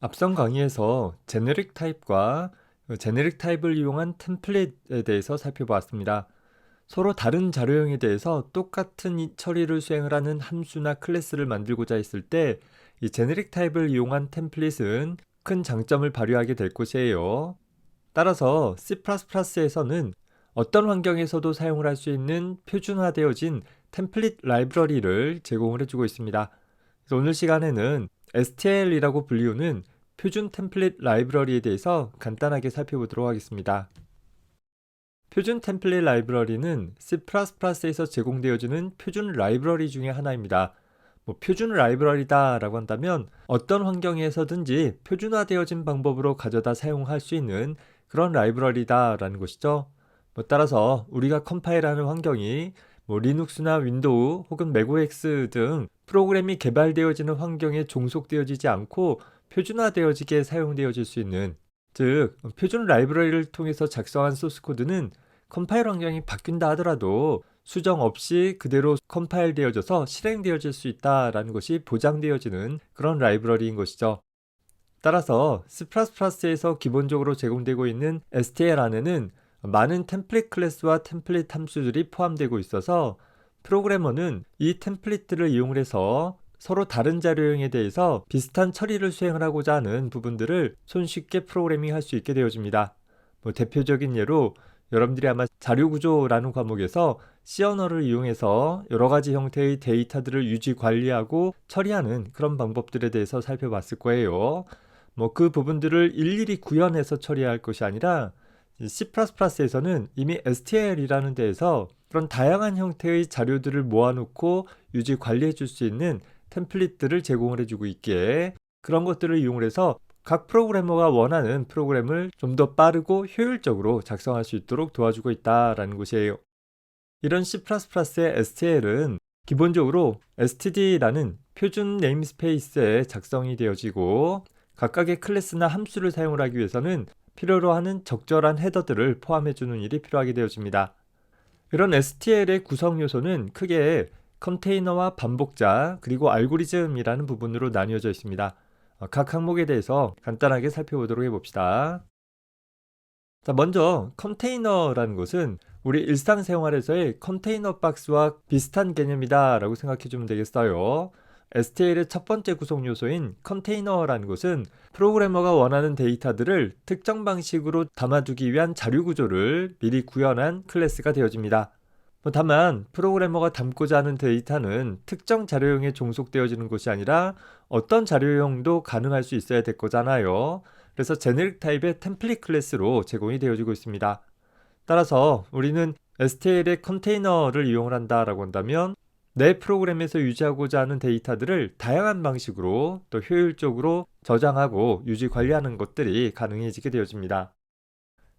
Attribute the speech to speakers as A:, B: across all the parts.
A: 앞선 강의에서 제네릭 타입과 제네릭 타입을 이용한 템플릿에 대해서 살펴보았습니다. 서로 다른 자료형에 대해서 똑같은 이 처리를 수행을 하는 함수나 클래스를 만들고자 했을 때 이 제네릭 타입을 이용한 템플릿은 큰 장점을 발휘하게 될 것이에요. 따라서 C++에서는 어떤 환경에서도 사용을 할 수 있는 표준화되어진 템플릿 라이브러리를 제공을 해주고 있습니다. 그래서 오늘 시간에는 STL이라고 불리우는 표준 템플릿 라이브러리에 대해서 간단하게 살펴보도록 하겠습니다. 표준 템플릿 라이브러리는 C++에서 제공되어지는 표준 라이브러리 중에 하나입니다. 표준 라이브러리다 라고 한다면 어떤 환경에서든지 표준화되어진 방법으로 가져다 사용할 수 있는 그런 라이브러리다 라는 것이죠. 따라서 우리가 컴파일하는 환경이 리눅스나 윈도우 혹은 맥OS 등 프로그램이 개발되어지는 환경에 종속되어지지 않고 표준화되어지게 사용되어질 수 있는, 즉 표준 라이브러리를 통해서 작성한 소스코드는 컴파일 환경이 바뀐다 하더라도 수정 없이 그대로 컴파일 되어져서 실행되어질 수 있다라는 것이 보장되어지는 그런 라이브러리인 것이죠. 따라서 C++에서 기본적으로 제공되고 있는 STL 안에는 많은 템플릿 클래스와 템플릿 함수들이 포함되고 있어서 프로그래머는 이 템플릿들을 이용해서 서로 다른 자료형에 대해서 비슷한 처리를 수행을 하고자 하는 부분들을 손쉽게 프로그래밍 할 수 있게 되어집니다. 대표적인 예로 여러분들이 아마 자료구조라는 과목에서 C 언어를 이용해서 여러 가지 형태의 데이터들을 유지 관리하고 처리하는 그런 방법들에 대해서 살펴봤을 거예요. 그 부분들을 일일이 구현해서 처리할 것이 아니라 C++에서는 이미 STL이라는 데에서 그런 다양한 형태의 자료들을 모아놓고 유지 관리해 줄 수 있는 템플릿들을 제공을 해주고 있기에 그런 것들을 이용해서 각 프로그래머가 원하는 프로그램을 좀 더 빠르고 효율적으로 작성할 수 있도록 도와주고 있다라는 것이에요. 이런 C++의 STL은 기본적으로 std라는 표준 네임스페이스에 작성이 되어지고 각각의 클래스나 함수를 사용을 하기 위해서는 필요로 하는 적절한 헤더들을 포함해주는 일이 필요하게 되어집니다. 이런 STL의 구성 요소는 크게 컨테이너와 반복자 그리고 알고리즘이라는 부분으로 나뉘어져 있습니다. 각 항목에 대해서 간단하게 살펴보도록 해봅시다. 자, 먼저 컨테이너라는 것은 우리 일상생활에서의 컨테이너 박스와 비슷한 개념이다 라고 생각해 주면 되겠어요. STL의 첫 번째 구성 요소인 컨테이너라는 것은 프로그래머가 원하는 데이터들을 특정 방식으로 담아두기 위한 자료 구조를 미리 구현한 클래스가 되어집니다. 다만 프로그래머가 담고자 하는 데이터는 특정 자료형에 종속되어지는 것이 아니라 어떤 자료형도 가능할 수 있어야 될 거잖아요. 그래서 제네릭 타입의 템플릿 클래스로 제공이 되어지고 있습니다. 따라서 우리는 STL의 컨테이너를 이용을 한다라고 한다면 내 프로그램에서 유지하고자 하는 데이터들을 다양한 방식으로 또 효율적으로 저장하고 유지 관리하는 것들이 가능해지게 되어집니다.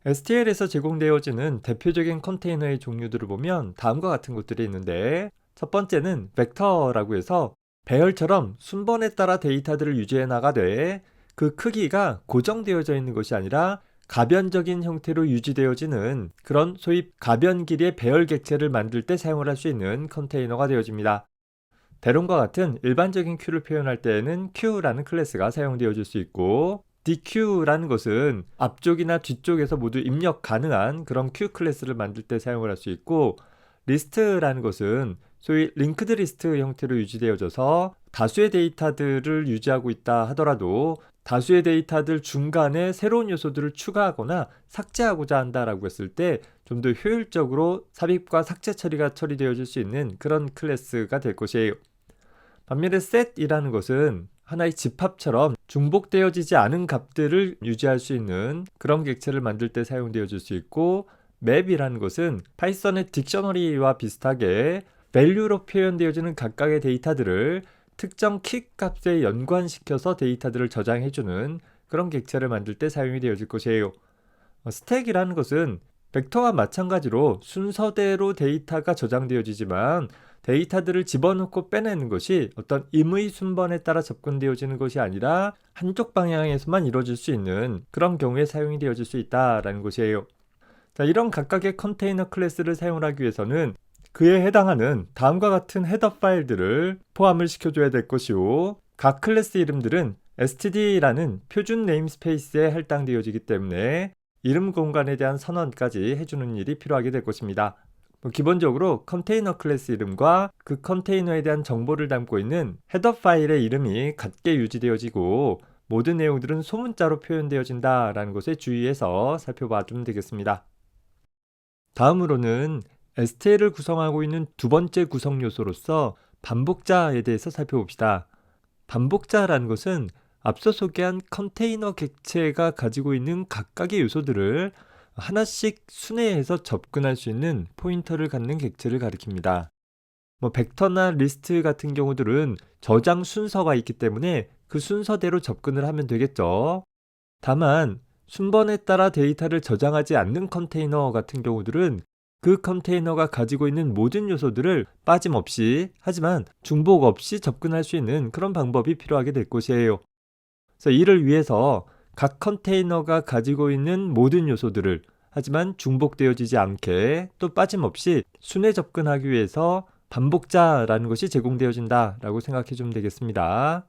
A: STL에서 제공되어지는 대표적인 컨테이너의 종류들을 보면 다음과 같은 것들이 있는데, 첫 번째는 벡터라고 해서 배열처럼 순번에 따라 데이터들을 유지해 나가되 그 크기가 고정되어져 있는 것이 아니라 가변적인 형태로 유지되어지는 그런 소위 가변 길이의 배열 객체를 만들 때 사용을 할 수 있는 컨테이너가 되어집니다. 대론과 같은 일반적인 큐를 표현할 때에는 Q라는 클래스가 사용되어질 수 있고, DQ라는 것은 앞쪽이나 뒤쪽에서 모두 입력 가능한 그런 Q 클래스를 만들 때 사용을 할 수 있고, 리스트라는 것은 소위 링크드 리스트 형태로 유지되어져서 다수의 데이터들을 유지하고 있다 하더라도 다수의 데이터들 중간에 새로운 요소들을 추가하거나 삭제하고자 한다라고 했을 때 좀 더 효율적으로 삽입과 삭제 처리가 처리되어질 수 있는 그런 클래스가 될 것이에요. 반면에 set이라는 것은 하나의 집합처럼 중복되어지지 않은 값들을 유지할 수 있는 그런 객체를 만들 때 사용되어질 수 있고, map이라는 것은 파이썬의 딕셔너리와 비슷하게 value로 표현되어지는 각각의 데이터들을 특정 키 값에 연관시켜서 데이터들을 저장해주는 그런 객체를 만들 때 사용이 되어질 것이에요. 스택이라는 것은 벡터와 마찬가지로 순서대로 데이터가 저장되어지지만 데이터들을 집어넣고 빼내는 것이 어떤 임의 순번에 따라 접근되어지는 것이 아니라 한쪽 방향에서만 이루어질 수 있는 그런 경우에 사용이 되어질 수 있다라는 것이에요. 자, 이런 각각의 컨테이너 클래스를 사용하기 위해서는 그에 해당하는 다음과 같은 헤더 파일들을 포함을 시켜줘야 될 것이고, 각 클래스 이름들은 std라는 표준 네임스페이스에 할당되어지기 때문에 이름 공간에 대한 선언까지 해주는 일이 필요하게 될 것입니다. 기본적으로 컨테이너 클래스 이름과 그 컨테이너에 대한 정보를 담고 있는 헤더 파일의 이름이 같게 유지되어지고 모든 내용들은 소문자로 표현되어진다라는 것에 주의해서 살펴봐 주면 되겠습니다. 다음으로는 STL을 구성하고 있는 두 번째 구성 요소로서 반복자에 대해서 살펴봅시다. 반복자라는 것은 앞서 소개한 컨테이너 객체가 가지고 있는 각각의 요소들을 하나씩 순회해서 접근할 수 있는 포인터를 갖는 객체를 가리킵니다. 벡터나 리스트 같은 경우들은 저장 순서가 있기 때문에 그 순서대로 접근을 하면 되겠죠. 다만 순번에 따라 데이터를 저장하지 않는 컨테이너 같은 경우들은 그 컨테이너가 가지고 있는 모든 요소들을 빠짐없이 하지만 중복 없이 접근할 수 있는 그런 방법이 필요하게 될 것이에요. 그래서 이를 위해서 각 컨테이너가 가지고 있는 모든 요소들을 하지만 중복되어지지 않게 또 빠짐없이 순회 접근하기 위해서 반복자라는 것이 제공되어진다라고 생각해 주면 되겠습니다.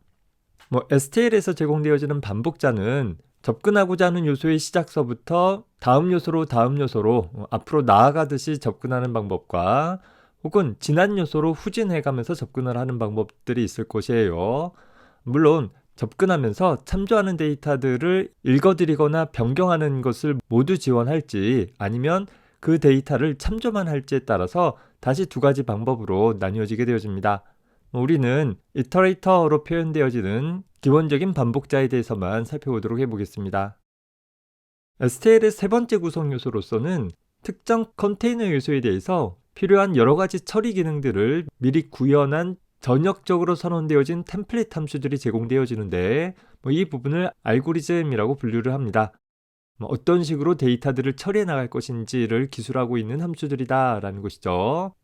A: STL에서 제공되어지는 반복자는 접근하고자 하는 요소의 시작서부터 다음 요소로 앞으로 나아가듯이 접근하는 방법과 혹은 지난 요소로 후진해가면서 접근을 하는 방법들이 있을 것이에요. 물론 접근하면서 참조하는 데이터들을 읽어드리거나 변경하는 것을 모두 지원할지 아니면 그 데이터를 참조만 할지에 따라서 다시 두 가지 방법으로 나뉘어지게 되어집니다. 우리는 이터레이터로 표현되어지는 기본적인 반복자에 대해서만 살펴보도록 해보겠습니다. STL의 세 번째 구성 요소로서는 특정 컨테이너 요소에 대해서 필요한 여러 가지 처리 기능들을 미리 구현한 전역적으로 선언되어진 템플릿 함수들이 제공되어지는데 이 부분을 알고리즘이라고 분류를 합니다. 어떤 식으로 데이터들을 처리해 나갈 것인지를 기술하고 있는 함수들이다 라는 것이죠.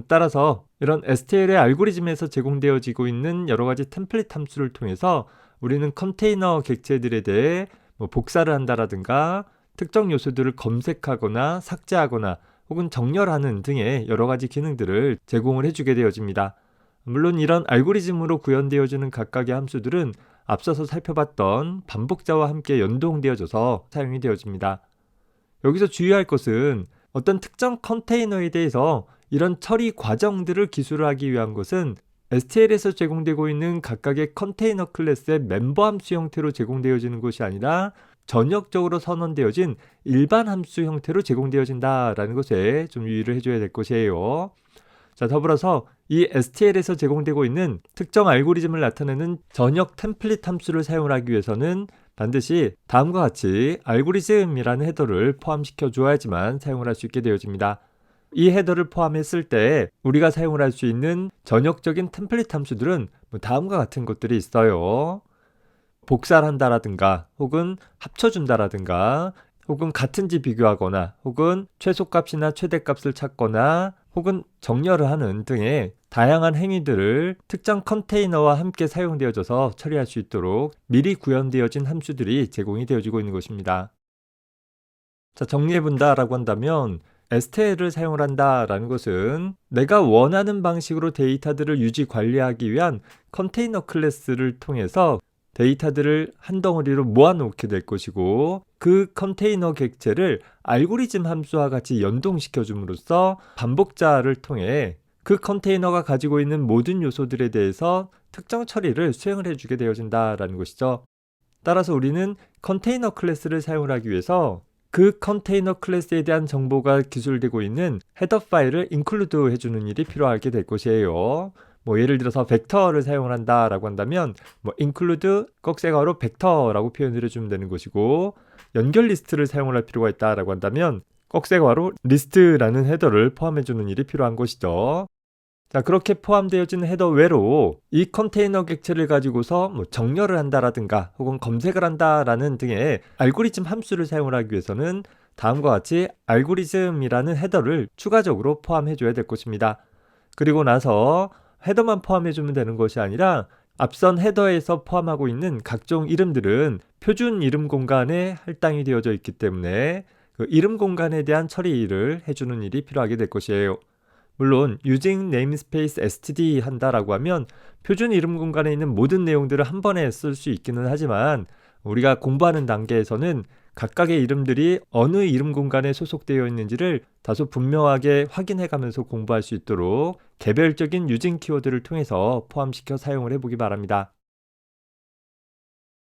A: 따라서 이런 STL의 알고리즘에서 제공되어지고 있는 여러 가지 템플릿 함수를 통해서 우리는 컨테이너 객체들에 대해 복사를 한다라든가 특정 요소들을 검색하거나 삭제하거나 혹은 정렬하는 등의 여러 가지 기능들을 제공을 해주게 되어집니다. 물론 이런 알고리즘으로 구현되어지는 각각의 함수들은 앞서서 살펴봤던 반복자와 함께 연동되어져서 사용이 되어집니다. 여기서 주의할 것은 어떤 특정 컨테이너에 대해서 이런 처리 과정들을 기술하기 위한 것은 STL에서 제공되고 있는 각각의 컨테이너 클래스의 멤버 함수 형태로 제공되어지는 것이 아니라 전역적으로 선언되어진 일반 함수 형태로 제공되어진다라는 것에 좀 유의를 해줘야 될 것이에요. 자, 더불어서 이 STL에서 제공되고 있는 특정 알고리즘을 나타내는 전역 템플릿 함수를 사용을 하기 위해서는 반드시 다음과 같이 알고리즘이라는 헤더를 포함시켜 주어야지만 사용을 할 수 있게 되어집니다. 이 헤더를 포함했을 때 우리가 사용을 할 수 있는 전역적인 템플릿 함수들은 다음과 같은 것들이 있어요. 복사를 한다라든가 혹은 합쳐준다라든가 혹은 같은지 비교하거나 혹은 최소값이나 최대값을 찾거나 혹은 정렬을 하는 등의 다양한 행위들을 특정 컨테이너와 함께 사용되어져서 처리할 수 있도록 미리 구현되어진 함수들이 제공이 되어지고 있는 것입니다. 자, 정리해본다라고 한다면 STL을 사용을 한다라는 것은 내가 원하는 방식으로 데이터들을 유지 관리하기 위한 컨테이너 클래스를 통해서 데이터들을 한 덩어리로 모아놓게 될 것이고 그 컨테이너 객체를 알고리즘 함수와 같이 연동시켜 줌으로써 반복자를 통해 그 컨테이너가 가지고 있는 모든 요소들에 대해서 특정 처리를 수행을 해주게 되어진다라는 것이죠. 따라서 우리는 컨테이너 클래스를 사용을 하기 위해서 그 컨테이너 클래스에 대한 정보가 기술되고 있는 헤더 파일을 include 해주는 일이 필요하게 될 것이에요. 예를 들어서 벡터를 사용을 한다라고 한다면 include 꺽쇠가로 벡터라고 표현을 해주면 되는 것이고 연결 리스트를 사용을 할 필요가 있다라고 한다면 꺽쇠가로 리스트라는 헤더를 포함해주는 일이 필요한 것이죠. 자, 그렇게 포함되어진 헤더 외로 이 컨테이너 객체를 가지고서 정렬을 한다라든가 혹은 검색을 한다라는 등의 알고리즘 함수를 사용을 하기 위해서는 다음과 같이 알고리즘이라는 헤더를 추가적으로 포함해줘야 될 것입니다. 그리고 나서 헤더만 포함해주면 되는 것이 아니라 앞선 헤더에서 포함하고 있는 각종 이름들은 표준 이름 공간에 할당이 되어져 있기 때문에 그 이름 공간에 대한 처리를 해주는 일이 필요하게 될 것이에요. 물론 using namespace std 한다라고 하면 표준 이름 공간에 있는 모든 내용들을 한 번에 쓸 수 있기는 하지만 우리가 공부하는 단계에서는 각각의 이름들이 어느 이름 공간에 소속되어 있는지를 다소 분명하게 확인해 가면서 공부할 수 있도록 개별적인 유징 키워드를 통해서 포함시켜 사용을 해보기 바랍니다.